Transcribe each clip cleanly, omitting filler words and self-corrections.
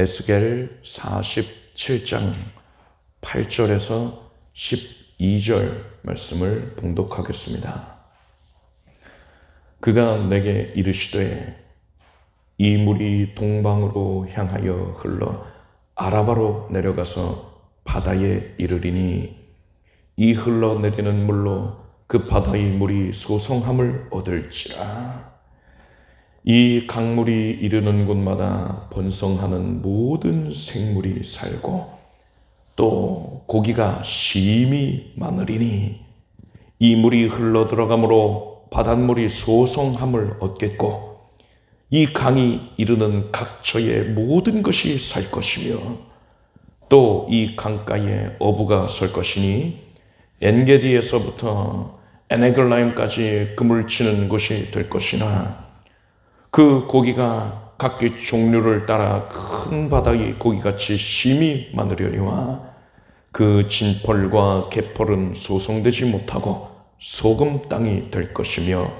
에스겔 47장 8절에서 12절 말씀을 봉독하겠습니다. 그가 내게 이르시되 이 물이 동방으로 향하여 흘러 아라바로 내려가서 바다에 이르리니 이 흘러내리는 물로 그 바다의 물이 소성함을 얻을지라. 이 강물이 이르는 곳마다 번성하는 모든 생물이 살고 또 고기가 심히 많으리니 이 물이 흘러 들어가므로 바닷물이 소성함을 얻겠고 이 강이 이르는 각처의 모든 것이 살 것이며 또 이 강가에 어부가 설 것이니 엔게디에서부터 에네글라임까지 그물 치는 곳이 될 것이나 그 고기가 각기 종류를 따라 큰 바다의 고기같이 심히 많으려니와 그 진펄과 갯펄은 소성되지 못하고 소금 땅이 될 것이며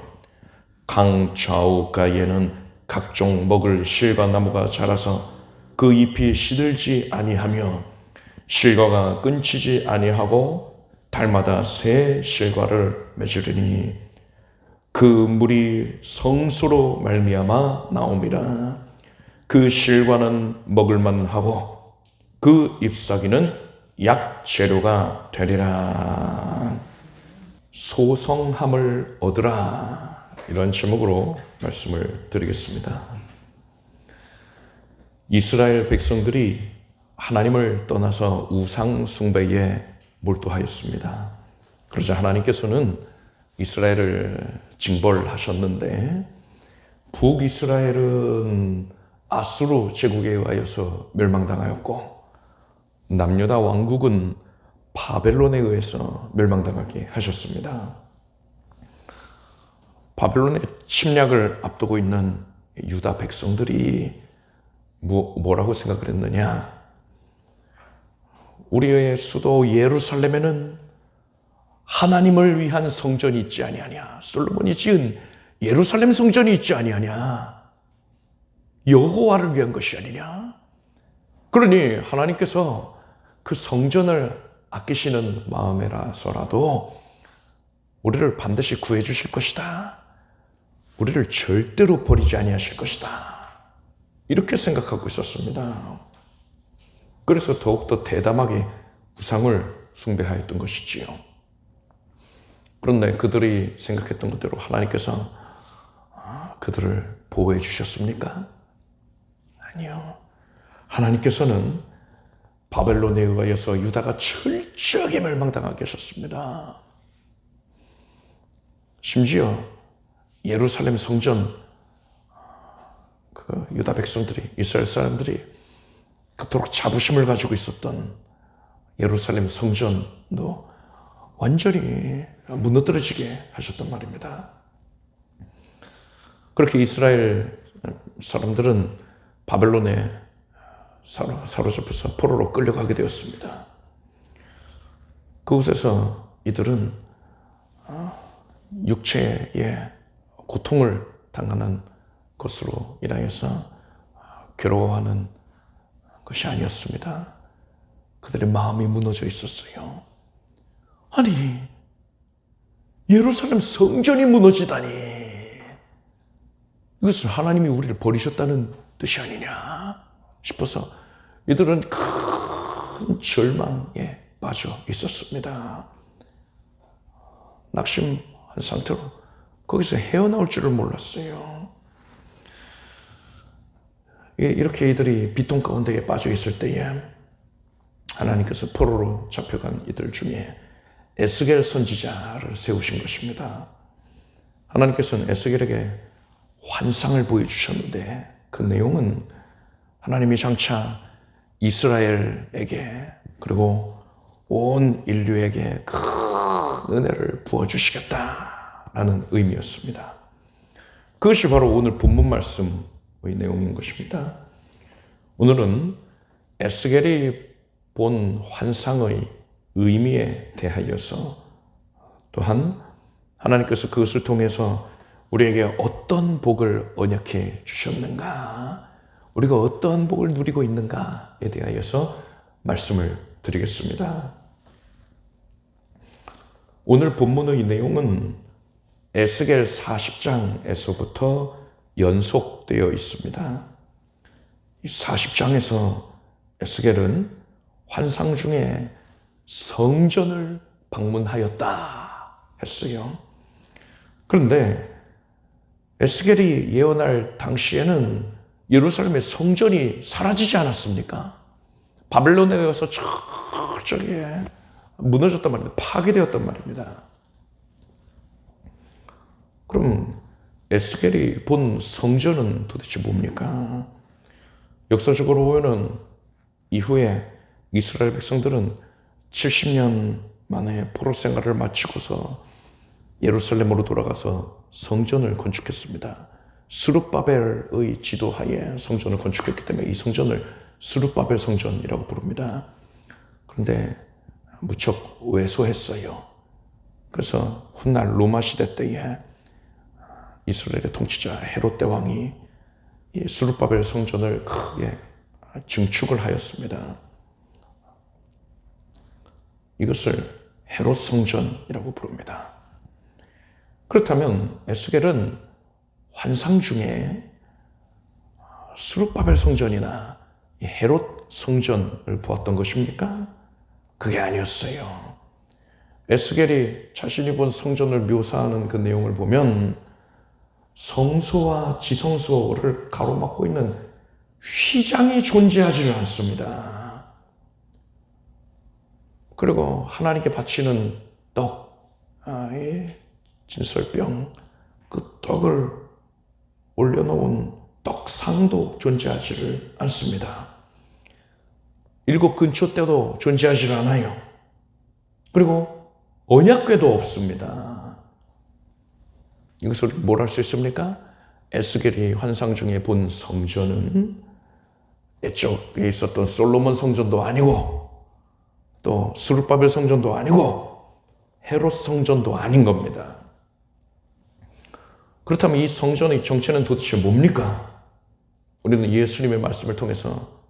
강 좌우가에는 각종 먹을 실과나무가 자라서 그 잎이 시들지 아니하며 실과가 끊치지 아니하고 달마다 새 실과를 맺으리니 그 물이 성소로 말미암아 나옴이라. 그 실과는 먹을만 하고 그 잎사귀는 약재료가 되리라. 소성함을 얻으라. 이런 제목으로 말씀을 드리겠습니다. 이스라엘 백성들이 하나님을 떠나서 우상 숭배에 몰두하였습니다. 그러자 하나님께서는 이스라엘을 징벌하셨는데 북이스라엘은 아수르 제국에 의하여서 멸망당하였고 남유다 왕국은 바벨론에 의해서 멸망당하게 하셨습니다. 바벨론의 침략을 앞두고 있는 유다 백성들이 뭐라고 생각을 했느냐? 우리의 수도 예루살렘에는 하나님을 위한 성전이 있지 아니하냐? 솔로몬이 지은 예루살렘 성전이 있지 아니하냐? 여호와를 위한 것이 아니냐? 그러니 하나님께서 그 성전을 아끼시는 마음이라서라도 우리를 반드시 구해 주실 것이다. 우리를 절대로 버리지 아니하실 것이다. 이렇게 생각하고 있었습니다. 그래서 더욱더 대담하게 우상을 숭배하였던 것이지요. 그런데 그들이 생각했던 것대로 하나님께서 그들을 보호해 주셨습니까? 아니요. 하나님께서는 바벨론에 의하여서 유다가 철저하게 멸망당하게 하셨습니다. 심지어 예루살렘 성전, 그 유다 백성들이, 이스라엘 사람들이 그토록 자부심을 가지고 있었던 예루살렘 성전도 완전히 무너뜨려지게 하셨단 말입니다. 그렇게 이스라엘 사람들은 바벨론에 사로잡혀서 포로로 끌려가게 되었습니다. 그곳에서 이들은 육체의 고통을 당하는 것으로 인하여서 괴로워하는 것이 아니었습니다. 그들의 마음이 무너져 있었어요. 아니, 예루살렘 성전이 무너지다니. 이것은 하나님이 우리를 버리셨다는 뜻이 아니냐 싶어서 이들은 큰 절망에 빠져 있었습니다. 낙심한 상태로 거기서 헤어나올 줄을 몰랐어요. 이렇게 이들이 비통 가운데에 빠져 있을 때에 하나님께서 포로로 잡혀간 이들 중에 에스겔 선지자를 세우신 것입니다. 하나님께서는 에스겔에게 환상을 보여주셨는데 그 내용은 하나님이 장차 이스라엘에게 그리고 온 인류에게 큰 은혜를 부어주시겠다라는 의미였습니다. 그것이 바로 오늘 본문 말씀의 내용인 것입니다. 오늘은 에스겔이 본 환상의 의미에 대하여서 또한 하나님께서 그것을 통해서 우리에게 어떤 복을 언약해 주셨는가, 우리가 어떠한 복을 누리고 있는가에 대하여서 말씀을 드리겠습니다. 오늘 본문의 내용은 에스겔 40장에서부터 연속되어 있습니다. 이 40장에서 에스겔은 환상 중에 성전을 방문하였다 했어요. 그런데 에스겔이 예언할 당시에는 예루살렘의 성전이 사라지지 않았습니까? 바벨론에 가서 저기 무너졌단 말입니다. 파괴되었단 말입니다. 그럼 에스겔이 본 성전은 도대체 뭡니까? 역사적으로 보면 이후에 이스라엘 백성들은 70년 만에 포로 생활을 마치고서 예루살렘으로 돌아가서 성전을 건축했습니다. 스룹바벨의 지도하에 성전을 건축했기 때문에 이 성전을 스룹바벨 성전이라고 부릅니다. 그런데 무척 왜소했어요. 그래서 훗날 로마 시대 때에 이스라엘의 통치자 헤롯 대왕이 이 스룹바벨 성전을 크게 증축을 하였습니다. 이것을 헤롯 성전이라고 부릅니다. 그렇다면 에스겔은 환상 중에 스룹바벨 성전이나 헤롯 성전을 보았던 것입니까? 그게 아니었어요. 에스겔이 자신이 본 성전을 묘사하는 그 내용을 보면 성소와 지성소를 가로막고 있는 휘장이 존재하지는 않습니다. 그리고 하나님께 바치는 떡, 진설병, 그 떡을 올려놓은 떡상도 존재하지를 않습니다. 일곱 근초 때도 존재하지 않아요. 그리고 언약궤도 없습니다. 이것을 뭘 할 수 있습니까? 에스겔이 환상 중에 본 성전은 이쪽에 있었던 솔로몬 성전도 아니고 또 스룹바벨 성전도 아니고 헤롯 성전도 아닌 겁니다. 그렇다면 이 성전의 정체는 도대체 뭡니까? 우리는 예수님의 말씀을 통해서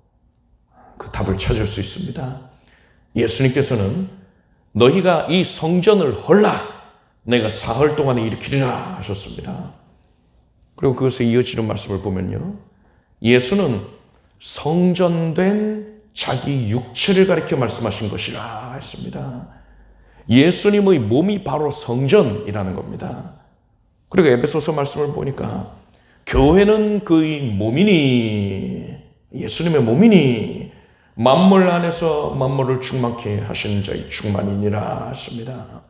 그 답을 찾을 수 있습니다. 예수님께서는 너희가 이 성전을 헐라 내가 사흘 동안에 일으키리라 하셨습니다. 그리고 그것에 이어지는 말씀을 보면요. 예수는 성전된 자기 육체를 가리켜 말씀하신 것이라 했습니다. 예수님의 몸이 바로 성전이라는 겁니다. 그리고 에베소서 말씀을 보니까 교회는 그의 몸이니 예수님의 몸이니 만물 안에서 만물을 충만케 하시는 자의 충만이니라 했습니다.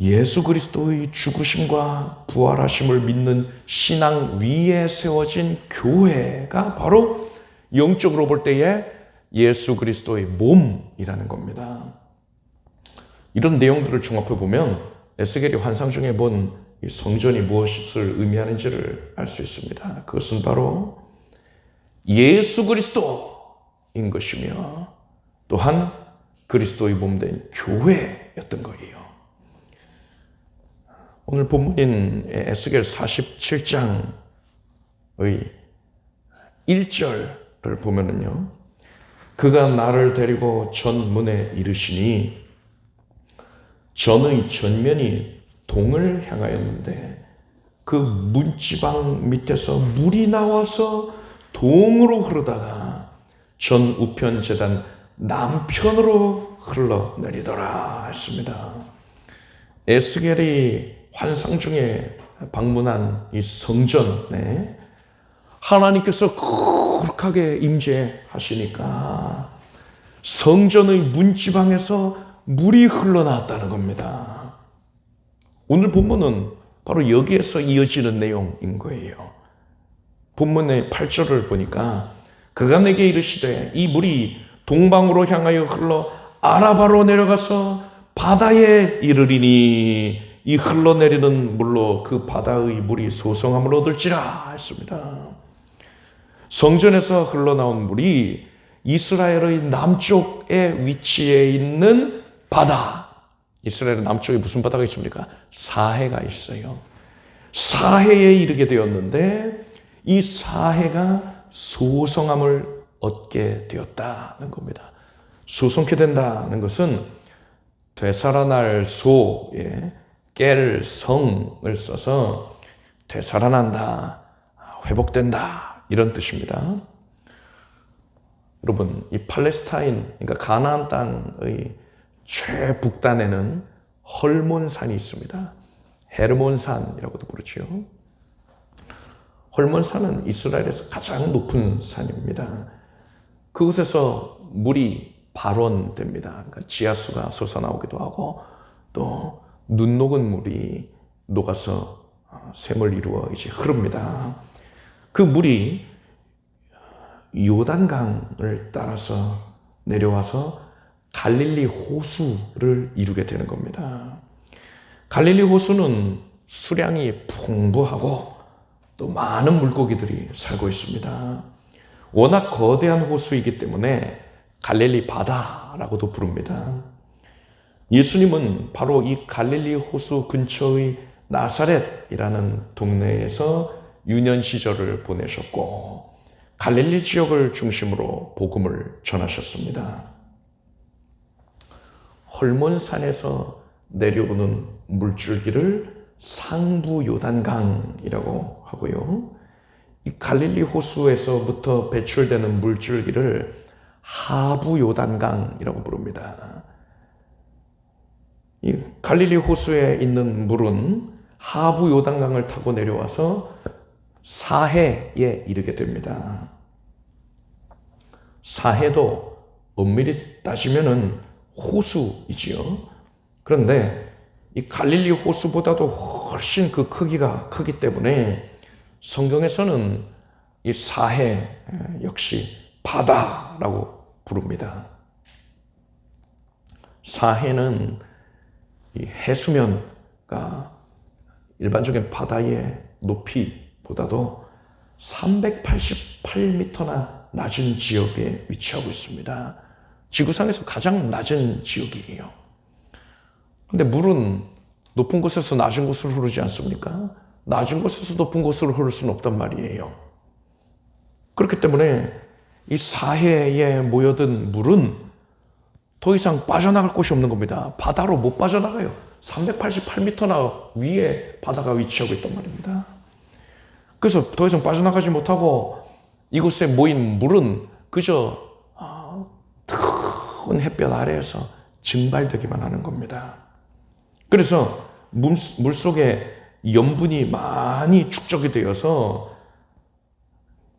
예수 그리스도의 죽으심과 부활하심을 믿는 신앙 위에 세워진 교회가 바로 영적으로 볼 때에 예수 그리스도의 몸이라는 겁니다. 이런 내용들을 종합해 보면 에스겔이 환상 중에 본 이 성전이 무엇을 의미하는지를 알 수 있습니다. 그것은 바로 예수 그리스도인 것이며 또한 그리스도의 몸된 교회였던 거예요. 오늘 본문인 에스겔 47장의 1절을 보면은요. 그가 나를 데리고 전문에 이르시니 전의 전면이 동을 향하였는데 그 문지방 밑에서 물이 나와서 동으로 흐르다가 전 우편 제단 남편으로 흘러내리더라 했습니다. 에스겔이 환상 중에 방문한 이 성전에 하나님께서 거룩하게 임재하시니까 성전의 문지방에서 물이 흘러나왔다는 겁니다. 오늘 본문은 바로 여기에서 이어지는 내용인 거예요. 본문의 8절을 보니까 그가 내게 이르시되 이 물이 동방으로 향하여 흘러 아라바로 내려가서 바다에 이르리니 이 흘러내리는 물로 그 바다의 물이 소성함을 얻을지라 했습니다. 성전에서 흘러나온 물이 이스라엘의 남쪽에 위치해 있는 바다. 이스라엘 남쪽에 무슨 바다가 있습니까? 사해가 있어요. 사해에 이르게 되었는데 이 사해가 소성함을 얻게 되었다는 겁니다. 소성케 된다는 것은 되살아날 소에 깰 성을 써서 되살아난다, 회복된다 이런 뜻입니다. 여러분, 이 팔레스타인, 그러니까 가나안 땅의 최북단에는 헐몬산이 있습니다. 헤르몬산이라고도 부르죠. 헐몬산은 이스라엘에서 가장 높은 산입니다. 그곳에서 물이 발원됩니다. 그러니까 지하수가 솟아나오기도 하고 또 눈 녹은 물이 녹아서 샘을 이루어 이제 흐릅니다. 그 물이 요단강을 따라서 내려와서 갈릴리 호수를 이루게 되는 겁니다. 갈릴리 호수는 수량이 풍부하고 또 많은 물고기들이 살고 있습니다. 워낙 거대한 호수이기 때문에 갈릴리 바다라고도 부릅니다. 예수님은 바로 이 갈릴리 호수 근처의 나사렛이라는 동네에서 유년 시절을 보내셨고 갈릴리 지역을 중심으로 복음을 전하셨습니다. 헐몬산에서 내려오는 물줄기를 상부 요단강이라고 하고요. 이 갈릴리 호수에서부터 배출되는 물줄기를 하부 요단강이라고 부릅니다. 이 갈릴리 호수에 있는 물은 하부 요단강을 타고 내려와서 사해에 이르게 됩니다. 사해도 엄밀히 따지면은 호수이지요. 그런데 이 갈릴리 호수보다도 훨씬 그 크기가 크기 때문에 성경에서는 이 사해 역시 바다라고 부릅니다. 사해는 이 해수면과 일반적인 바다의 높이보다도 388m나 낮은 지역에 위치하고 있습니다. 지구상에서 가장 낮은 지역이에요. 근데 물은 높은 곳에서 낮은 곳으로 흐르지 않습니까? 낮은 곳에서 높은 곳으로 흐를 수는 없단 말이에요. 그렇기 때문에 이 사해에 모여든 물은 더 이상 빠져나갈 곳이 없는 겁니다. 바다로 못 빠져나가요. 388m나 위에 바다가 위치하고 있단 말입니다. 그래서 더 이상 빠져나가지 못하고 이곳에 모인 물은 그저 뜨거운 햇볕 아래에서 증발되기만 하는 겁니다. 그래서 물속에 염분이 많이 축적이 되어서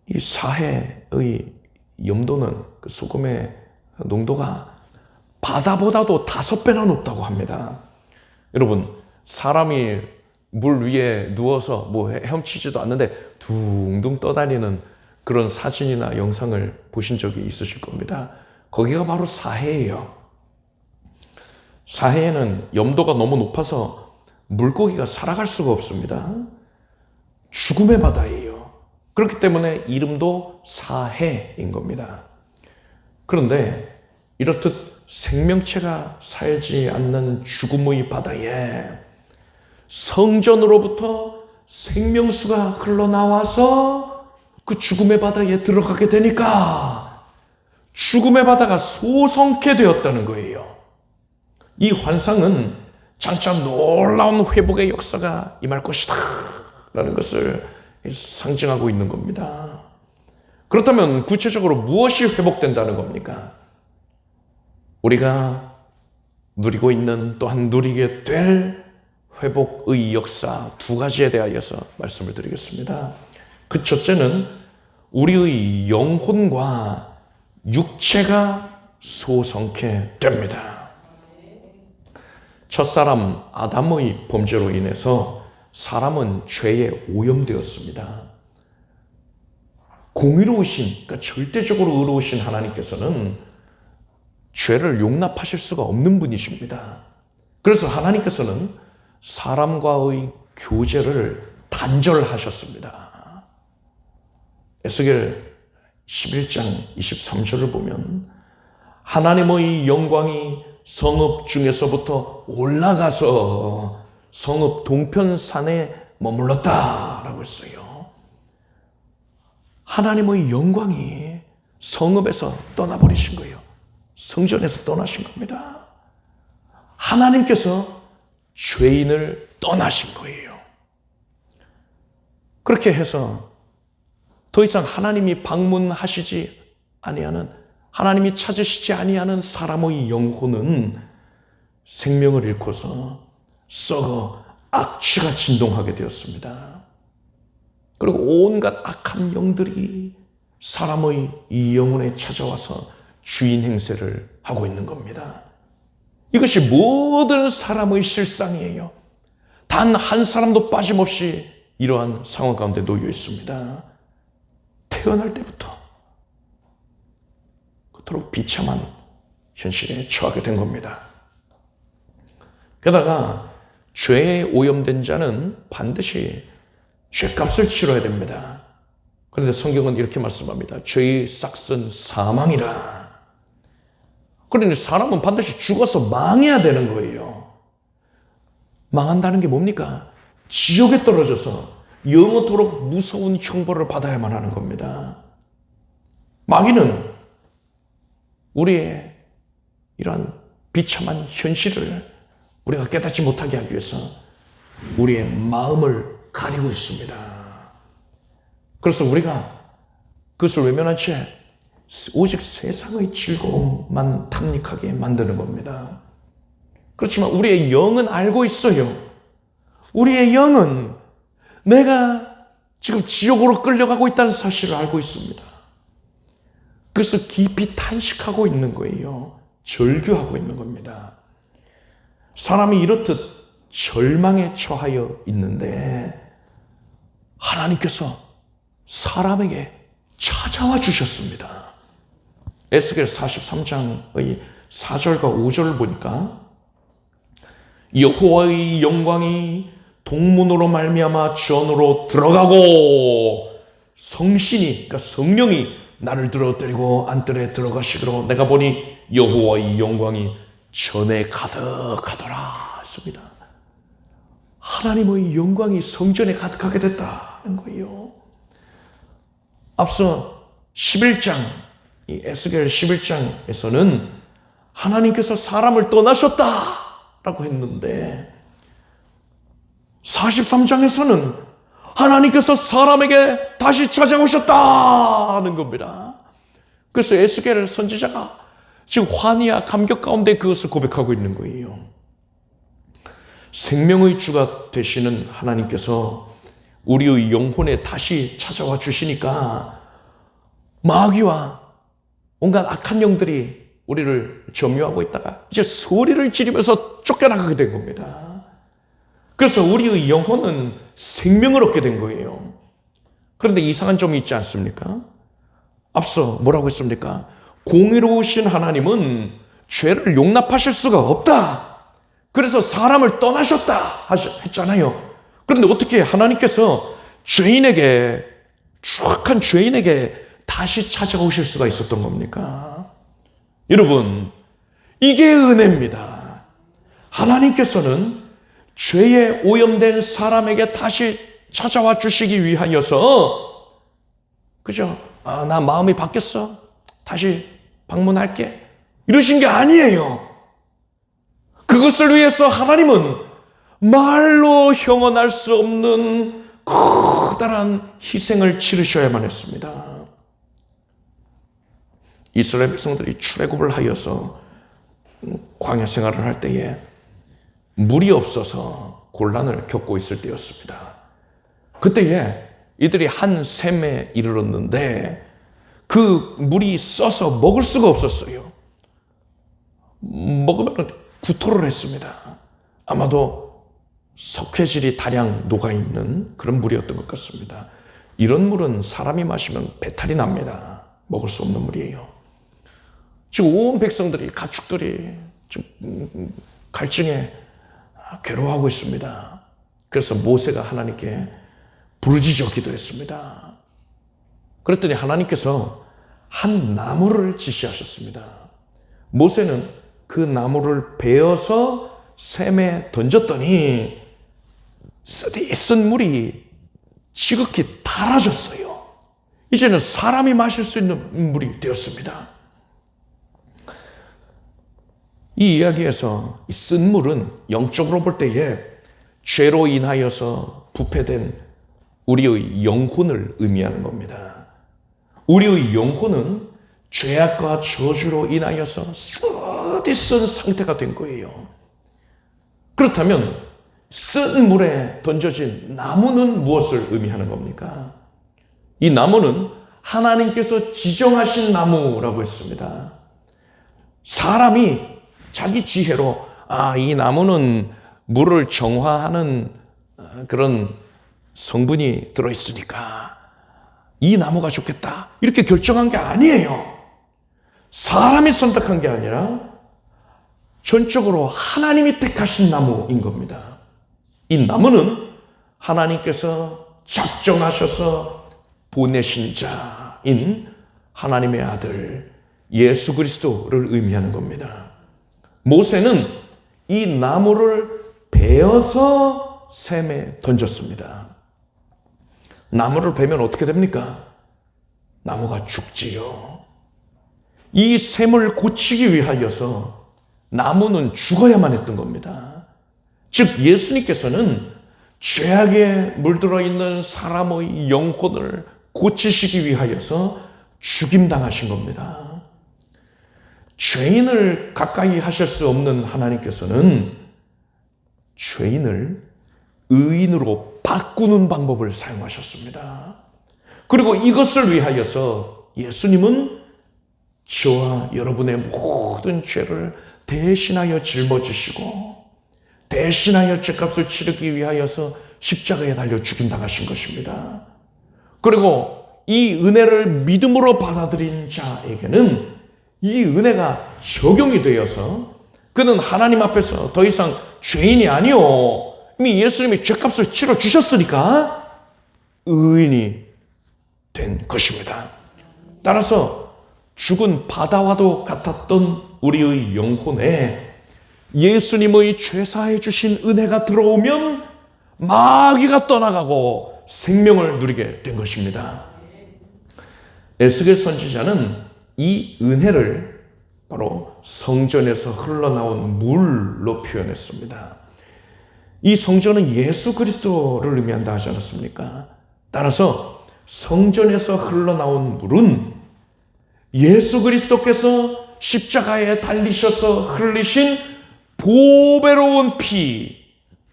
이 사해의 염도는 그 소금의 농도가 바다보다도 5배나 높다고 합니다. 여러분, 사람이 물 위에 누워서 뭐 헤엄치지도 않는데 둥둥 떠다니는 그런 사진이나 영상을 보신 적이 있으실 겁니다. 거기가 바로 사해예요. 사해에는 염도가 너무 높아서 물고기가 살아갈 수가 없습니다. 죽음의 바다예요. 그렇기 때문에 이름도 사해인 겁니다. 그런데 이렇듯 생명체가 살지 않는 죽음의 바다에 성전으로부터 생명수가 흘러나와서 그 죽음의 바다에 들어가게 되니까 죽음의 바다가 소성케 되었다는 거예요. 이 환상은 장차 놀라운 회복의 역사가 임할 것이다 라는 것을 상징하고 있는 겁니다. 그렇다면 구체적으로 무엇이 회복된다는 겁니까? 우리가 누리고 있는 또한 누리게 될 회복의 역사 2가지에 대하여서 말씀을 드리겠습니다. 그 첫째는 우리의 영혼과 육체가 소성케 됩니다. 첫사람 아담의 범죄로 인해서 사람은 죄에 오염되었습니다. 공의로우신, 그러니까 절대적으로 의로우신 하나님께서는 죄를 용납하실 수가 없는 분이십니다. 그래서 하나님께서는 사람과의 교제를 단절하셨습니다. 에스겔 11장 23절을 보면 하나님의 영광이 성읍 중에서부터 올라가서 성읍 동편산에 머물렀다라고 했어요. 하나님의 영광이 성읍에서 떠나버리신 거예요. 성전에서 떠나신 겁니다. 하나님께서 죄인을 떠나신 거예요. 그렇게 해서 더 이상 하나님이 방문하시지 아니하는, 하나님이 찾으시지 아니하는 사람의 영혼은 생명을 잃고서 썩어 악취가 진동하게 되었습니다. 그리고 온갖 악한 영들이 사람의 이 영혼에 찾아와서 주인 행세를 하고 있는 겁니다. 이것이 모든 사람의 실상이에요. 단 한 사람도 빠짐없이 이러한 상황 가운데 놓여 있습니다. 태어날 때부터 그토록 비참한 현실에 처하게 된 겁니다. 게다가 죄에 오염된 자는 반드시 죄값을 치러야 됩니다. 그런데 성경은 이렇게 말씀합니다. 죄의 싹은 사망이라. 그러니 사람은 반드시 죽어서 망해야 되는 거예요. 망한다는 게 뭡니까? 지옥에 떨어져서 영원토록 무서운 형벌을 받아야만 하는 겁니다. 마귀는 우리의 이러한 비참한 현실을 우리가 깨닫지 못하게 하기 위해서 우리의 마음을 가리고 있습니다. 그래서 우리가 그것을 외면한 채 오직 세상의 즐거움만 탐닉하게 만드는 겁니다. 그렇지만 우리의 영은 알고 있어요. 우리의 영은 내가 지금 지옥으로 끌려가고 있다는 사실을 알고 있습니다. 그래서 깊이 탄식하고 있는 거예요. 절규하고 있는 겁니다. 사람이 이렇듯 절망에 처하여 있는데 하나님께서 사람에게 찾아와 주셨습니다. 에스겔 43장의 4절과 5절을 보니까 여호와의 영광이 동문으로 말미암아 전으로 들어가고 성신이, 그러니까 성령이 나를 들어뜨리고 안뜰에 들어가시기로 내가 보니 여호와의 영광이 전에 가득하더라 했습니다. 하나님의 영광이 성전에 가득하게 됐다는 거예요. 앞서 11장, 이 에스겔 11장에서는 하나님께서 사람을 떠나셨다라고 했는데 43장에서는 하나님께서 사람에게 다시 찾아오셨다는 겁니다. 그래서 에스겔 선지자가 지금 환희와 감격 가운데 그것을 고백하고 있는 거예요. 생명의 주가 되시는 하나님께서 우리의 영혼에 다시 찾아와 주시니까 마귀와 온갖 악한 영들이 우리를 점유하고 있다가 이제 소리를 지르면서 쫓겨나가게 된 겁니다. 그래서 우리의 영혼은 생명을 얻게 된 거예요. 그런데 이상한 점이 있지 않습니까? 앞서 뭐라고 했습니까? 공의로우신 하나님은 죄를 용납하실 수가 없다. 그래서 사람을 떠나셨다 했잖아요. 그런데 어떻게 하나님께서 죄인에게, 추악한 죄인에게 다시 찾아오실 수가 있었던 겁니까? 여러분, 이게 은혜입니다. 하나님께서는 죄에 오염된 사람에게 다시 찾아와 주시기 위하여서, 그죠? 나 마음이 바뀌었어. 다시 방문할게. 이러신 게 아니에요. 그것을 위해서 하나님은 말로 형언할 수 없는 커다란 희생을 치르셔야만 했습니다. 이스라엘 백성들이 출애굽을 하여서 광야 생활을 할 때에 물이 없어서 곤란을 겪고 있을 때였습니다. 그때에 이들이 한 샘에 이르렀는데 그 물이 써서 먹을 수가 없었어요. 먹으면 구토를 했습니다. 아마도 석회질이 다량 녹아있는 그런 물이었던 것 같습니다. 이런 물은 사람이 마시면 배탈이 납니다. 먹을 수 없는 물이에요. 지금 온 백성들이, 가축들이 지금 갈증에 괴로워하고 있습니다. 그래서 모세가 하나님께 부르짖어 기도했습니다. 그랬더니 하나님께서 한 나무를 지시하셨습니다. 모세는 그 나무를 베어서 샘에 던졌더니 쓰디쓴 물이 지극히 달아졌어요. 이제는 사람이 마실 수 있는 물이 되었습니다. 이 이야기에서 쓴 물은 영적으로 볼 때에 죄로 인하여서 부패된 우리의 영혼을 의미하는 겁니다. 우리의 영혼은 죄악과 저주로 인하여서 쓰디 쓴 상태가 된 거예요. 그렇다면 쓴 물에 던져진 나무는 무엇을 의미하는 겁니까? 이 나무는 하나님께서 지정하신 나무라고 했습니다. 사람이 자기 지혜로 이 나무는 물을 정화하는 그런 성분이 들어있으니까 이 나무가 좋겠다 이렇게 결정한 게 아니에요. 사람이 선택한 게 아니라 전적으로 하나님이 택하신 나무인 겁니다. 이 나무는 하나님께서 작정하셔서 보내신 자인 하나님의 아들 예수 그리스도를 의미하는 겁니다. 모세는 이 나무를 베어서 샘에 던졌습니다. 나무를 베면 어떻게 됩니까? 나무가 죽지요. 이 샘을 고치기 위하여서 나무는 죽어야만 했던 겁니다. 즉 예수님께서는 죄악에 물들어 있는 사람의 영혼을 고치시기 위하여서 죽임당하신 겁니다. 죄인을 가까이 하실 수 없는 하나님께서는 죄인을 의인으로 바꾸는 방법을 사용하셨습니다. 그리고 이것을 위하여서 예수님은 저와 여러분의 모든 죄를 대신하여 짊어지시고 대신하여 죄값을 치르기 위하여서 십자가에 달려 죽임당하신 것입니다. 그리고 이 은혜를 믿음으로 받아들인 자에게는 이 은혜가 적용이 되어서 그는 하나님 앞에서 더 이상 죄인이 아니요, 이미 예수님이 죄값을 치러주셨으니까 의인이 된 것입니다. 따라서 죽은 바다와도 같았던 우리의 영혼에 예수님의 죄사해 주신 은혜가 들어오면 마귀가 떠나가고 생명을 누리게 된 것입니다. 에스겔 선지자는 이 은혜를 바로 성전에서 흘러나온 물로 표현했습니다. 이 성전은 예수 그리스도를 의미한다 하지 않았습니까? 따라서 성전에서 흘러나온 물은 예수 그리스도께서 십자가에 달리셔서 흘리신 보배로운 피,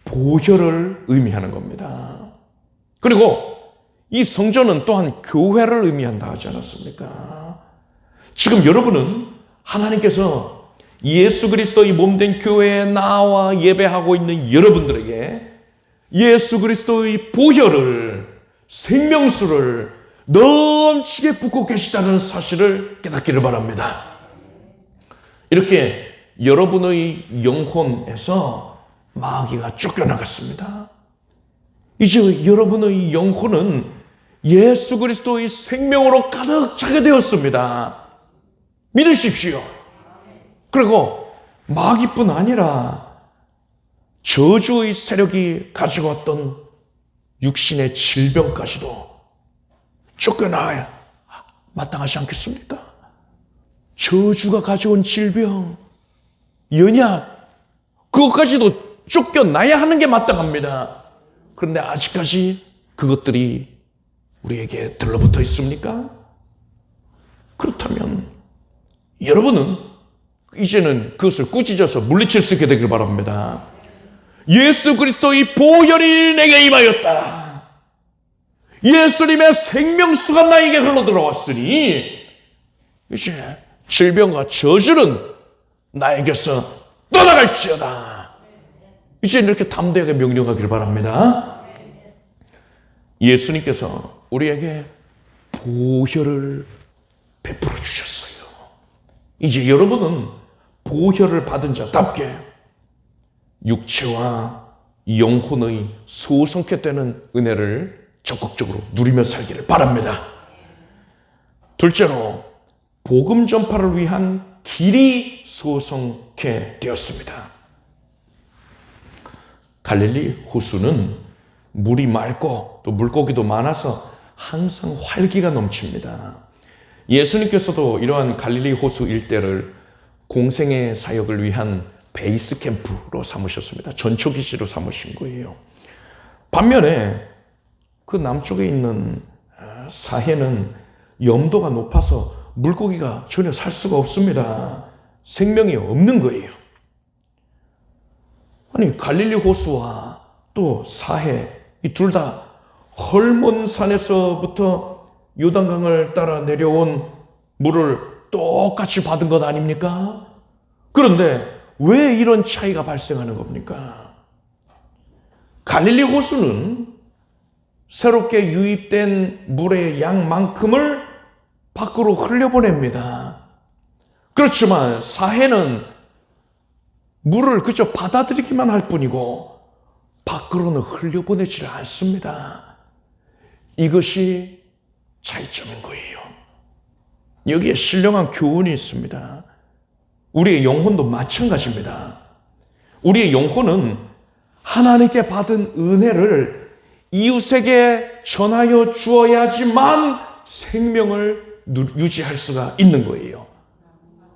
보혈을 의미하는 겁니다. 그리고 이 성전은 또한 교회를 의미한다 하지 않았습니까? 지금 여러분은 하나님께서 예수 그리스도의 몸된 교회에 나와 예배하고 있는 여러분들에게 예수 그리스도의 보혈을, 생명수를 넘치게 붓고 계시다는 사실을 깨닫기를 바랍니다. 이렇게 여러분의 영혼에서 마귀가 쫓겨나갔습니다. 이제 여러분의 영혼은 예수 그리스도의 생명으로 가득 차게 되었습니다. 믿으십시오. 그리고 마귀뿐 아니라 저주의 세력이 가지고 왔던 육신의 질병까지도 쫓겨나야 마땅하지 않겠습니까? 저주가 가져온 질병, 연약, 그것까지도 쫓겨나야 하는 게 마땅합니다. 그런데 아직까지 그것들이 우리에게 들러붙어 있습니까? 그렇다면 여러분은 이제는 그것을 꾸짖어서 물리칠 수 있게 되길 바랍니다. 예수 그리스도의 보혈이 내게 임하였다. 예수님의 생명수가 나에게 흘러들어왔으니 이제 질병과 저주는 나에게서 떠나갈지어다. 이제 이렇게 담대하게 명령하길 바랍니다. 예수님께서 우리에게 보혈을 베풀어 주셨어요. 이제 여러분은 보혈을 받은 자답게 육체와 영혼의 소성케 되는 은혜를 적극적으로 누리며 살기를 바랍니다. 둘째로 복음 전파를 위한 길이 소성케 되었습니다. 갈릴리 호수는 물이 맑고 또 물고기도 많아서 항상 활기가 넘칩니다. 예수님께서도 이러한 갈릴리 호수 일대를 공생의 사역을 위한 베이스 캠프로 삼으셨습니다. 전초기지로 삼으신 거예요. 반면에 그 남쪽에 있는 사해는 염도가 높아서 물고기가 전혀 살 수가 없습니다. 생명이 없는 거예요. 아니, 갈릴리 호수와 또 사해, 이 둘 다 헐몬 산에서부터 요단강을 따라 내려온 물을 똑같이 받은 것 아닙니까? 그런데 왜 이런 차이가 발생하는 겁니까? 갈릴리 호수는 새롭게 유입된 물의 양만큼을 밖으로 흘려보냅니다. 그렇지만 사해는 물을 그저 받아들이기만 할 뿐이고 밖으로는 흘려보내지 않습니다. 이것이 차이점인 거예요. 여기에 신령한 교훈이 있습니다. 우리의 영혼도 마찬가지입니다. 우리의 영혼은 하나님께 받은 은혜를 이웃에게 전하여 주어야지만 생명을 유지할 수가 있는 거예요.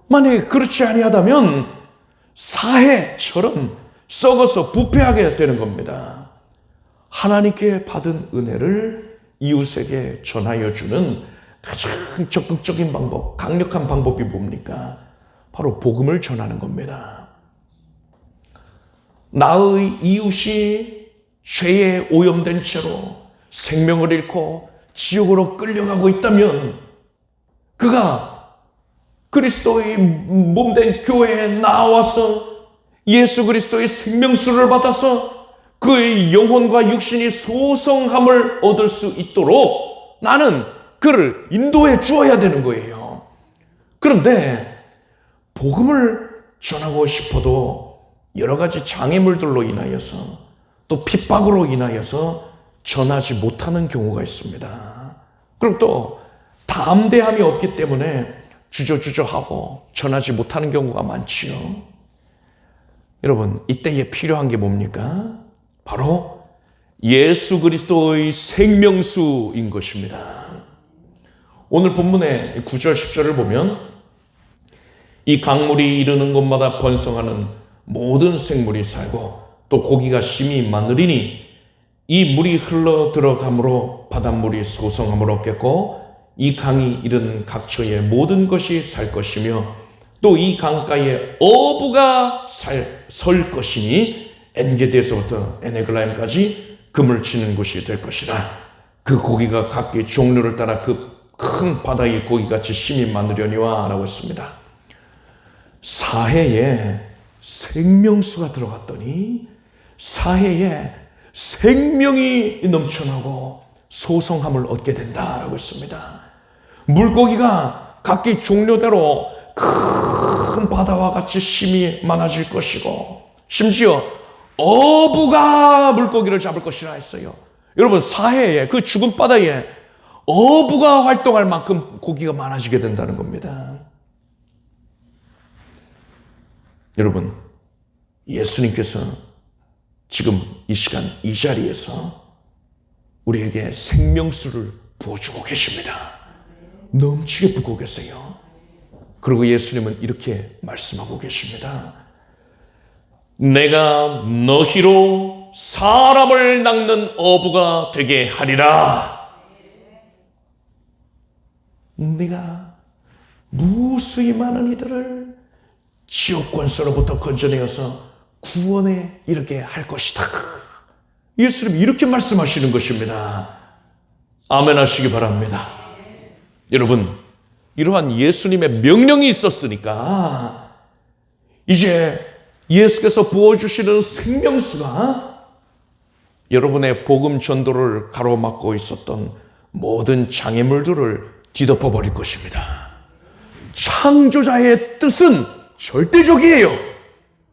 만약에 그렇지 아니하다면 사해처럼 썩어서 부패하게 되는 겁니다. 하나님께 받은 은혜를 이웃에게 전하여 주는 가장 적극적인 방법, 강력한 방법이 뭡니까? 바로 복음을 전하는 겁니다. 나의 이웃이 죄에 오염된 채로 생명을 잃고 지옥으로 끌려가고 있다면 그가 그리스도의 몸된 교회에 나와서 예수 그리스도의 생명수를 받아서 그의 영혼과 육신이 소성함을 얻을 수 있도록 나는 그를 인도해 주어야 되는 거예요. 그런데 복음을 전하고 싶어도 여러 가지 장애물들로 인하여서 또 핍박으로 인하여서 전하지 못하는 경우가 있습니다. 그럼 또 담대함이 없기 때문에 주저주저하고 전하지 못하는 경우가 많지요. 여러분, 이때에 필요한 게 뭡니까? 바로 예수 그리스도의 생명수인 것입니다. 오늘 본문의 9절 10절을 보면 이 강물이 이르는 곳마다 번성하는 모든 생물이 살고 또 고기가 심히 많으리니 이 물이 흘러 들어감으로 바닷물이 소성함을 얻겠고 이 강이 이르는 각처의 모든 것이 살 것이며 또 이 강가에 어부가 설 것이니 엔게디에서부터 에네글라임까지 금을 치는 곳이 될 것이라. 그 고기가 각기 종류를 따라 그 큰 바다의 고기같이 심히 많으려니와 라고 했습니다. 사해에 생명수가 들어갔더니 사해에 생명이 넘쳐나고 소성함을 얻게 된다라고 했습니다. 물고기가 각기 종류대로 큰 바다와 같이 심히 많아질 것이고 심지어 어부가 물고기를 잡을 것이라 했어요. 여러분, 사해에 그 죽은 바다에 어부가 활동할 만큼 고기가 많아지게 된다는 겁니다. 여러분, 예수님께서 지금 이 시간 이 자리에서 우리에게 생명수를 부어주고 계십니다. 넘치게 붓고 계세요. 그리고 예수님은 이렇게 말씀하고 계십니다. 내가 너희로 사람을 낚는 어부가 되게 하리라. 네가 무수히 많은 이들을 지옥 권세로부터 건져내어서 구원에 이르게 할 것이다. 예수님이 이렇게 말씀하시는 것입니다. 아멘 하시기 바랍니다. 여러분, 이러한 예수님의 명령이 있었으니까 이제 예수께서 부어주시는 생명수가 여러분의 복음 전도를 가로막고 있었던 모든 장애물들을 뒤덮어버릴 것입니다. 창조자의 뜻은 절대적이에요.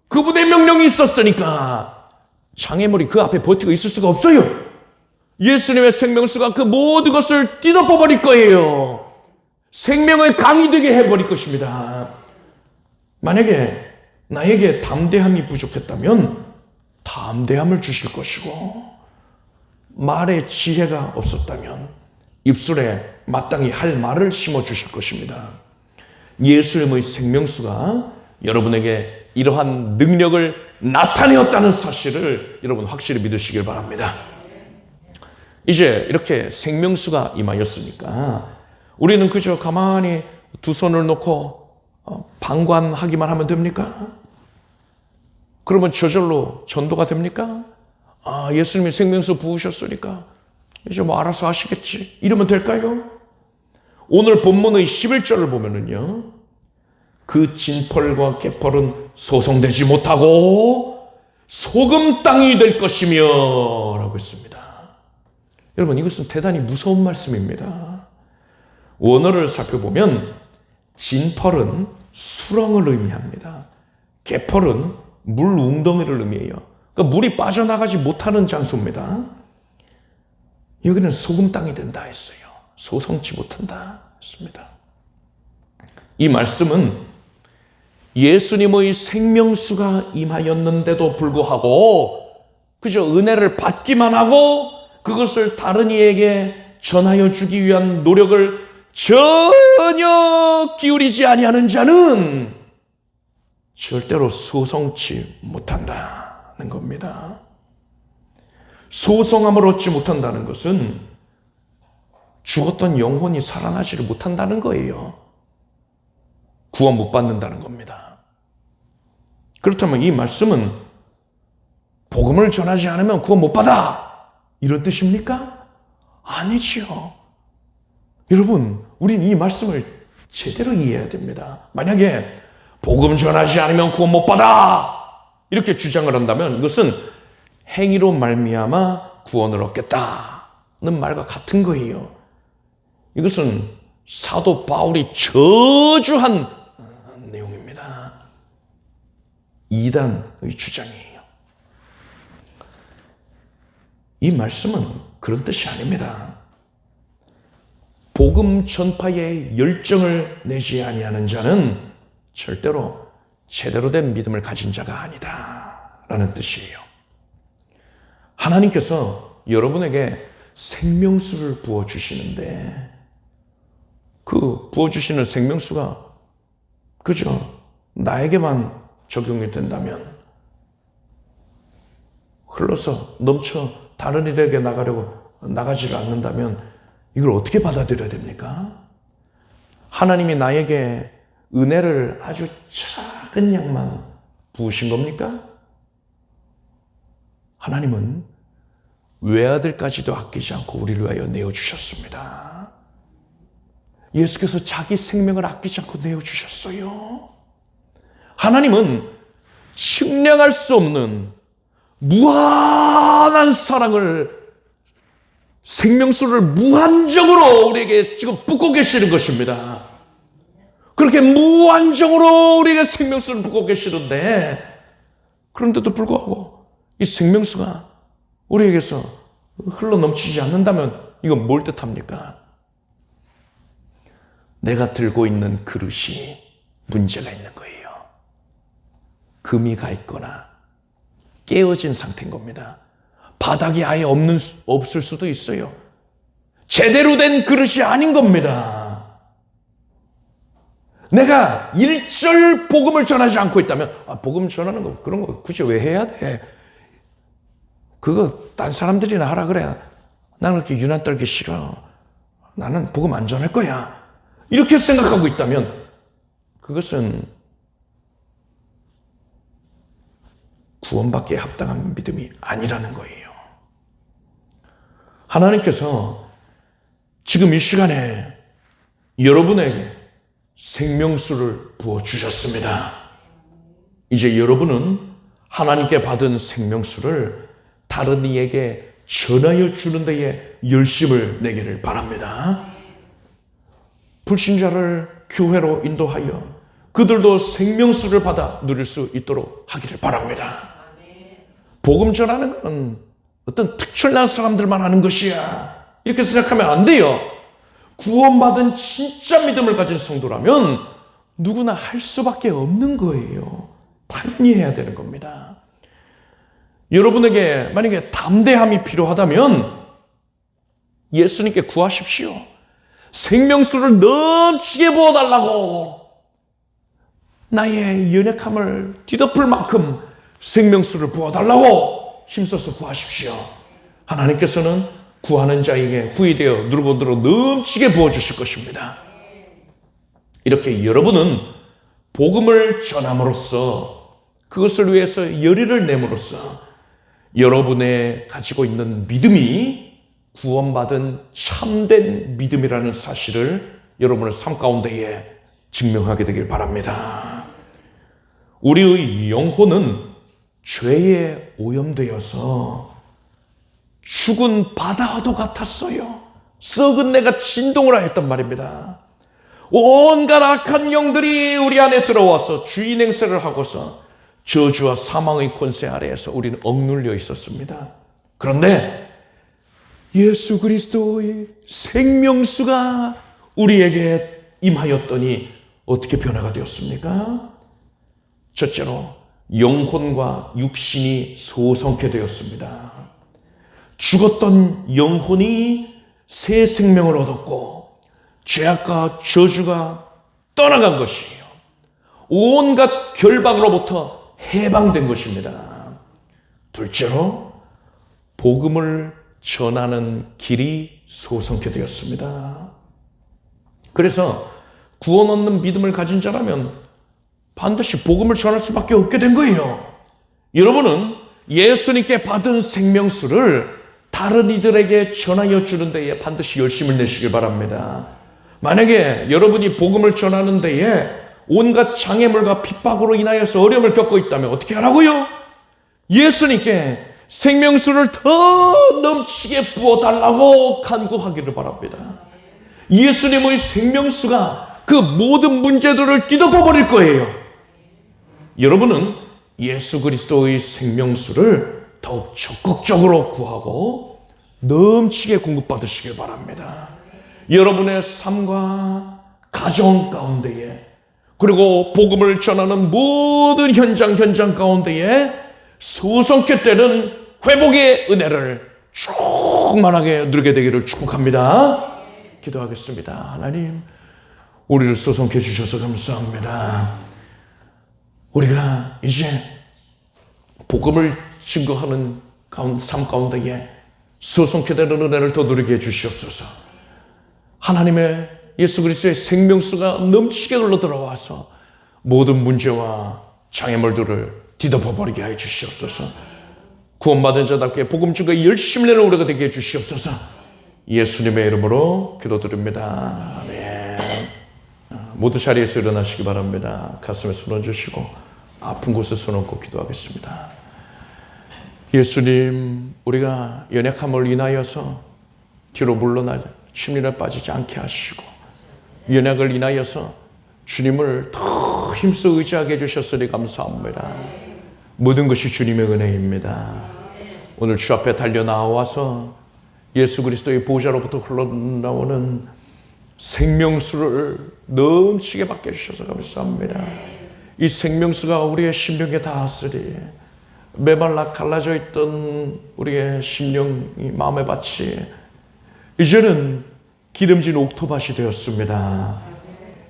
그분의 명령이 있었으니까 장애물이 그 앞에 버티고 있을 수가 없어요. 예수님의 생명수가 그 모든 것을 뒤덮어버릴 거예요. 생명의 강이 되게 해버릴 것입니다. 만약에 나에게 담대함이 부족했다면 담대함을 주실 것이고 말에 지혜가 없었다면 입술에 마땅히 할 말을 심어주실 것입니다. 예수님의 생명수가 여러분에게 이러한 능력을 나타내었다는 사실을 여러분 확실히 믿으시길 바랍니다. 이제 이렇게 생명수가 임하였으니까 우리는 그저 가만히 두 손을 놓고 방관하기만 하면 됩니까? 그러면 저절로 전도가 됩니까? 예수님이 생명수 부으셨으니까 이제 뭐 알아서 하시겠지. 이러면 될까요? 오늘 본문의 11절을 보면은요, 그 진펄과 개펄은 소송되지 못하고 소금 땅이 될 것이며 라고 했습니다. 여러분, 이것은 대단히 무서운 말씀입니다. 원어를 살펴보면 진펄은 수렁을 의미합니다. 개펄은 물 웅덩이를 의미해요. 그러니까 물이 빠져나가지 못하는 장소입니다. 여기는 소금 땅이 된다 했어요. 소송치 못한다 했습니다. 이 말씀은 예수님의 생명수가 임하였는데도 불구하고 그저 은혜를 받기만 하고 그것을 다른 이에게 전하여 주기 위한 노력을 전혀 기울이지 아니하는 자는 절대로 소송치 못한다는 겁니다. 소송함을 얻지 못한다는 것은 죽었던 영혼이 살아나지를 못한다는 거예요. 구원 못 받는다는 겁니다. 그렇다면 이 말씀은 복음을 전하지 않으면 구원 못 받아, 이런 뜻입니까? 아니지요. 여러분, 우리는 이 말씀을 제대로 이해해야 됩니다. 만약에 복음 전하지 않으면 구원 못 받아 이렇게 주장을 한다면 이것은 행위로 말미암아 구원을 얻겠다는 말과 같은 거예요. 이것은 사도 바울이 저주한 내용입니다. 이단의 주장이에요. 이 말씀은 그런 뜻이 아닙니다. 복음 전파에 열정을 내지 아니하는 자는 절대로 제대로 된 믿음을 가진 자가 아니다라는 뜻이에요. 하나님께서 여러분에게 생명수를 부어주시는데 그 부어주시는 생명수가 그저 나에게만 적용이 된다면, 흘러서 넘쳐 다른 이에게 나가지를 않는다면 이걸 어떻게 받아들여야 됩니까? 하나님이 나에게 은혜를 아주 작은 양만 부으신 겁니까? 하나님은 외아들까지도 아끼지 않고 우리를 위하여 내어주셨습니다. 예수께서 자기 생명을 아끼지 않고 내어주셨어요. 하나님은 측량할 수 없는 무한한 사랑을, 생명수를 무한정으로 우리에게 지금 붓고 계시는 것입니다. 그렇게 무한정으로 우리에게 생명수를 붓고 계시는데, 그런데도 불구하고 이 생명수가 우리에게서 흘러 넘치지 않는다면 이건 뭘 뜻합니까? 내가 들고 있는 그릇이 문제가 있는 거예요. 금이 가 있거나 깨어진 상태인 겁니다. 바닥이 아예 없을 수도 있어요. 제대로 된 그릇이 아닌 겁니다. 내가 일절 복음을 전하지 않고 있다면, 복음 전하는 거 그런 거 굳이 왜 해야 돼? 그거 딴 사람들이나 하라 그래. 나는 그렇게 유난 떨기 싫어. 나는 복음 안 전할 거야. 이렇게 생각하고 있다면 그것은 구원받기에 합당한 믿음이 아니라는 거예요. 하나님께서 지금 이 시간에 여러분에게 생명수를 부어주셨습니다. 이제 여러분은 하나님께 받은 생명수를 다른 이에게 전하여 주는 데에 열심을 내기를 바랍니다. 불신자를 교회로 인도하여 그들도 생명수를 받아 누릴 수 있도록 하기를 바랍니다. 복음 전하는 건 어떤 특출난 사람들만 하는 것이야, 이렇게 생각하면 안 돼요. 구원받은 진짜 믿음을 가진 성도라면 누구나 할 수밖에 없는 거예요. 당연히 해야 되는 겁니다. 여러분에게 만약에 담대함이 필요하다면 예수님께 구하십시오. 생명수를 넘치게 부어달라고. 나의 연약함을 뒤덮을 만큼 생명수를 부어달라고 힘써서 구하십시오. 하나님께서는 구하는 자에게 후히 되어 누르고들어 넘치게 부어주실 것입니다. 이렇게 여러분은 복음을 전함으로써, 그것을 위해서 열의를 내므로써 여러분의 가지고 있는 믿음이 구원받은 참된 믿음이라는 사실을 여러분의 삶 가운데에 증명하게 되길 바랍니다. 우리의 영혼은 죄에 오염되어서 죽은 바다와도 같았어요. 썩은 내가 진동을 하였단 말입니다. 온갖 악한 영들이 우리 안에 들어와서 주인 행세를 하고서 저주와 사망의 권세 아래에서 우리는 억눌려 있었습니다. 그런데 예수 그리스도의 생명수가 우리에게 임하였더니 어떻게 변화가 되었습니까? 첫째로 영혼과 육신이 소성케 되었습니다. 죽었던 영혼이 새 생명을 얻었고 죄악과 저주가 떠나간 것이에요. 온갖 결박으로부터 해방된 것입니다. 둘째로 복음을 전하는 길이 소성케 되었습니다. 그래서 구원 얻는 믿음을 가진 자라면 반드시 복음을 전할 수밖에 없게 된 거예요. 여러분은 예수님께 받은 생명수를 다른 이들에게 전하여 주는 데에 반드시 열심을 내시길 바랍니다. 만약에 여러분이 복음을 전하는 데에 온갖 장애물과 핍박으로 인하여서 어려움을 겪고 있다면 어떻게 하라고요? 예수님께 생명수를 더 넘치게 부어달라고 간구하기를 바랍니다. 예수님의 생명수가 그 모든 문제들을 뒤덮어 버릴 거예요. 여러분은 예수 그리스도의 생명수를 더욱 적극적으로 구하고 넘치게 공급받으시길 바랍니다. 여러분의 삶과 가정 가운데에, 그리고 복음을 전하는 모든 현장 가운데에 소성케 되는 회복의 은혜를 충만하게 누리게 되기를 축복합니다. 기도하겠습니다. 하나님, 우리를 소성케 주셔서 감사합니다. 우리가 이제 복음을 증거하는 삶 가운데에 소성케 되는 은혜를 더 누리게 해주시옵소서. 하나님의 예수 그리스도의 생명수가 넘치게 흘러 들어와서 모든 문제와 장애물들을 뒤덮어버리게 하여 주시옵소서. 구원받은 자답게 복음 증거에 열심히 내는 우리가 되게 해주시옵소서. 예수님의 이름으로 기도드립니다. 아멘. 모두 자리에서 일어나시기 바랍니다. 가슴에 손 얹으시고 아픈 곳에 손 얹고 기도하겠습니다. 예수님, 우리가 연약함을 인하여서 뒤로 물러나 침륜에 빠지지 않게 하시고, 연약을 인하여서 주님을 더 힘써 의지하게 해주셨으니 감사합니다. 모든 것이 주님의 은혜입니다. 오늘 주 앞에 달려 나와서 예수 그리스도의 보좌로부터 흘러나오는 생명수를 넘치게 받게 해주셔서 감사합니다. 이 생명수가 우리의 심령에 닿았으리 메말라 갈라져 있던 우리의 심령이, 마음의 밭이 이제는 기름진 옥토밭이 되었습니다.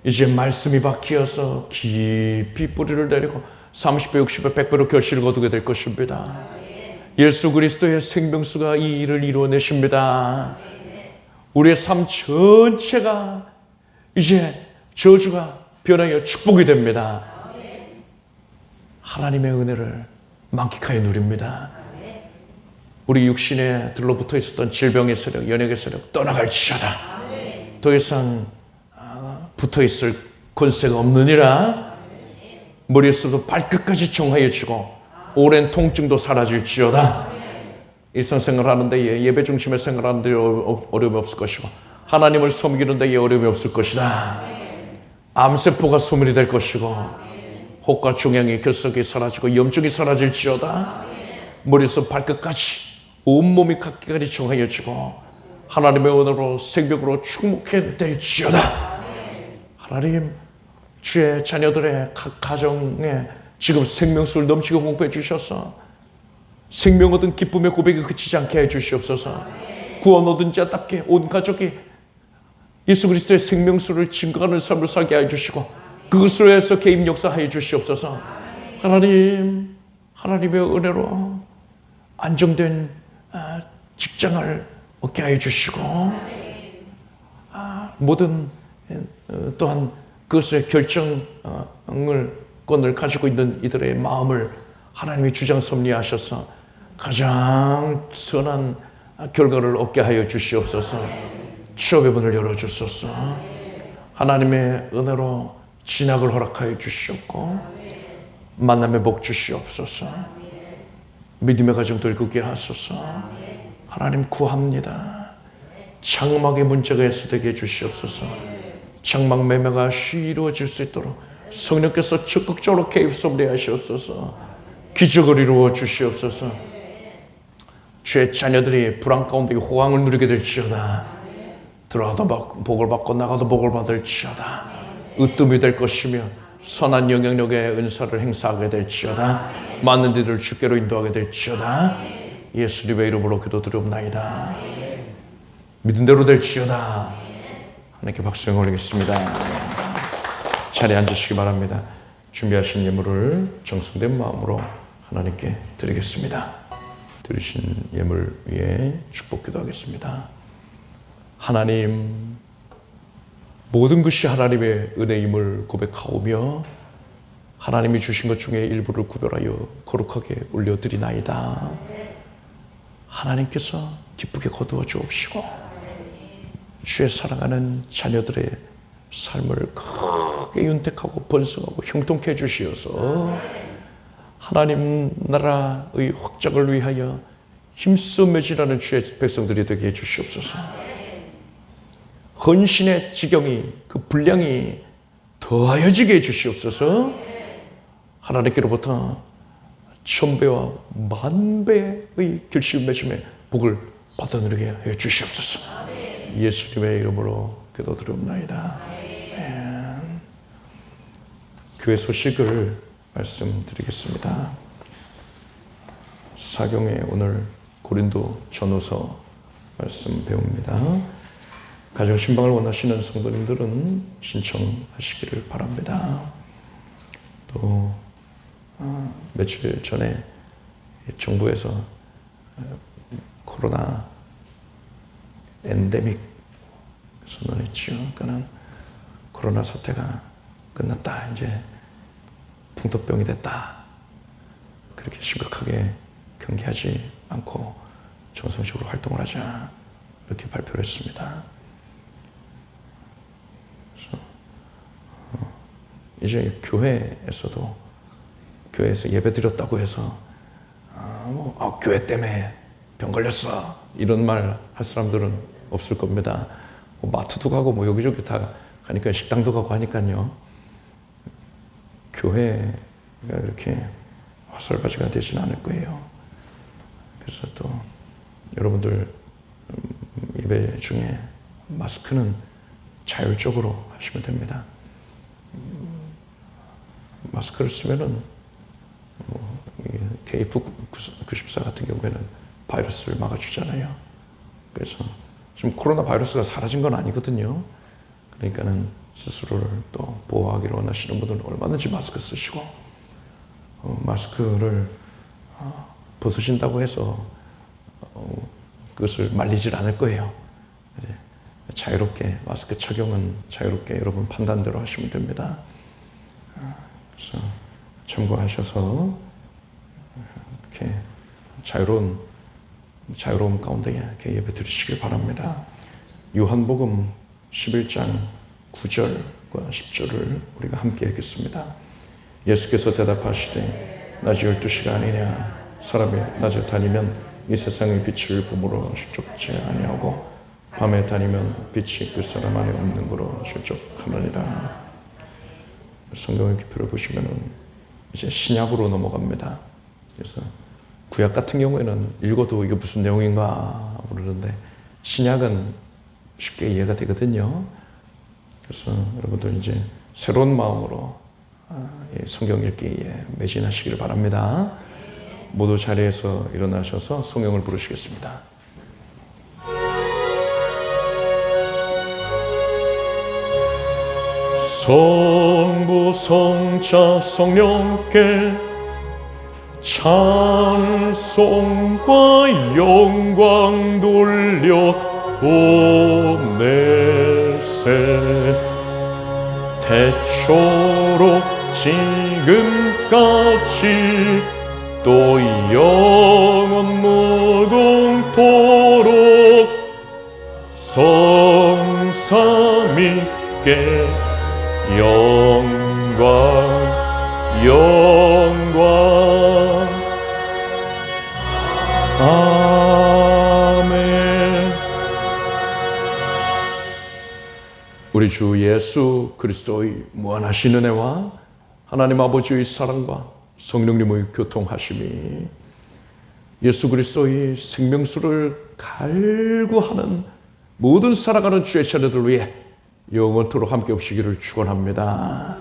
이제 말씀이 박히어서 깊이 뿌리를 내리고 30배, 60배, 100배로 결실을 거두게 될 것입니다. 예수 그리스도의 생명수가 이 일을 이루어내십니다. 우리의 삶 전체가 이제 저주가 변하여 축복이 됩니다. 하나님의 은혜를 만끽하여 누립니다. 우리 육신에 들러붙어 있었던 질병의 세력, 연약의 세력 떠나갈지어다. 더 이상 붙어 있을 권세가 없느니라. 머리에서도 발끝까지 정하여 주고 오랜 통증도 사라질지어다. 일상생활 하는데 예배 중심의 생활하는 데 어려움이 없을 것이고, 하나님을 섬기는 데 어려움이 없을 것이다. 암세포가 소멸이 될 것이고, 혹과 종양의 결석이 사라지고 염증이 사라질지어다. 머리에서 발끝까지 온몸이 각기까지 정하여 주고 하나님의 은혜로 생명으로 충만케 될지어다. 하나님, 주의 자녀들의 각 가정에 지금 생명수를 넘치게 공급해 주셔서 생명 얻은 기쁨의 고백이 그치지 않게 해 주시옵소서. 구원 얻은 자답게 온 가족이 예수 그리스도의 생명수를 증거하는 삶을 살게 해주시고 그것으로 해서 개입 역사하여 주시옵소서. 하나님, 하나님의 은혜로 안정된 직장을 얻게 하여 주시고 모든 또한 그것의 결정권을 가지고 있는 이들의 마음을 하나님이 주장 섭리하셔서 가장 선한 결과를 얻게 하여 주시옵소서. 취업의 문을 열어주소서. 하나님의 은혜로 진학을 허락하여 주시옵고 만남의 복 주시옵소서. 믿음의 가정들 꾸게 하소서. 하나님 구합니다. 장막의 문제가 해소되게 해주시옵소서. 장막 매매가 쉬이 이루어질 수 있도록 성령께서 적극적으로 개입 섭리하시옵소서. 기적을 이루어 주시옵소서. 주의 자녀들이 불안 가운데 호강을 누리게 될지어다. 들어가도 복을 받고 나가도 복을 받을지어다. 으뜸이 될 것이며 선한 영향력의 은사를 행사하게 될지어다. 많은 이들을 주께로 인도하게 될지어다. 예수님의 이름으로 기도드리옵나이다. 믿은 대로 될지어다. 하나님께 박수 올리겠습니다. 자리에 앉으시기 바랍니다. 준비하신 예물을 정성된 마음으로 하나님께 드리겠습니다. 드리신 예물 위에 축복 기도하겠습니다. 하나님, 모든 것이 하나님의 은혜임을 고백하오며 하나님이 주신 것 중에 일부를 구별하여 거룩하게 올려드리나이다. 하나님께서 기쁘게 거두어 주옵시고 주의 사랑하는 자녀들의 삶을 크게 윤택하고 번성하고 형통케 해주시어서 하나님 나라의 확장을 위하여 힘써 매진하는 주의 백성들이 되게 해주시옵소서. 헌신의 지경이 그 분량이 더하여지게 해주시옵소서. 하나님께로부터 천배와 만배의 결실 맺음의 복을 받아 누리게 해주시옵소서. 예수님의 이름으로 기도드리옵나이다. 교회 소식을 말씀드리겠습니다. 사경에 오늘 고린도 전후서 말씀 배웁니다. 가정 신방을 원하시는 성도님들은 신청하시기를 바랍니다. 또 며칠 전에 정부에서 코로나 엔데믹 선언했죠. 그러니까는 코로나 사태가 끝났다. 이제 풍토병이 됐다. 그렇게 심각하게 경계하지 않고 정성적으로 활동을 하자. 이렇게 발표를 했습니다. 그래서 이제 교회에서 예배 드렸다고 해서 교회 때문에 병 걸렸어. 이런 말 할 사람들은 없을 겁니다. 마트도 가고 여기저기 다 가니까 식당도 가고 하니까요. 교회가 이렇게 화살바지가 되지는 않을 거예요. 그래서 또 여러분들 예배 중에 마스크는 자율적으로 하시면 됩니다. 마스크를 쓰면은 KF94 같은 경우에는 바이러스를 막아주잖아요. 그래서 지금 코로나 바이러스가 사라진 건 아니거든요. 그러니까는 스스로를 또 보호하기를 원하시는 분들은 얼마든지 마스크 쓰시고 마스크를 벗으신다고 해서 그것을 말리질 않을 거예요. 자유롭게 마스크 착용은 자유롭게 여러분 판단대로 하시면 됩니다. 그래서 참고하셔서 이렇게 자유로움 가운데 이렇게 예배 드리시길 바랍니다. 요한복음 11장 9절과 10절을 우리가 함께 읽겠습니다. 예수께서 대답하시되 낮이 12시가 아니냐 사람이 낮에 다니면 이 세상의 빛을 봄으로 실족지 아니하고 밤에 다니면 빛이 그 사람 안에 없는 거로 실족하느니라. 성경의 기표를 보시면은 이제 신약으로 넘어갑니다. 그래서 구약 같은 경우에는 읽어도 이게 무슨 내용인가 모르는데 신약은 쉽게 이해가 되거든요. 그래서 여러분들 이제 새로운 마음으로 성경 읽기에 매진하시기를 바랍니다. 모두 자리에서 일어나셔서 성경을 부르시겠습니다. 성부 성자 성령께 찬송과 영광 돌려 보내세. 태초로 지금까지 또 영원 무궁토록 성삼위께 영광 영광. 아멘. 우리 주 예수 그리스도의 무한하신 은혜와 하나님 아버지의 사랑과 성령님의 교통하심이 예수 그리스도의 생명수를 갈구하는 모든 살아가는 주의 자녀들 위해 영원토록 함께 없으기를 축원합니다.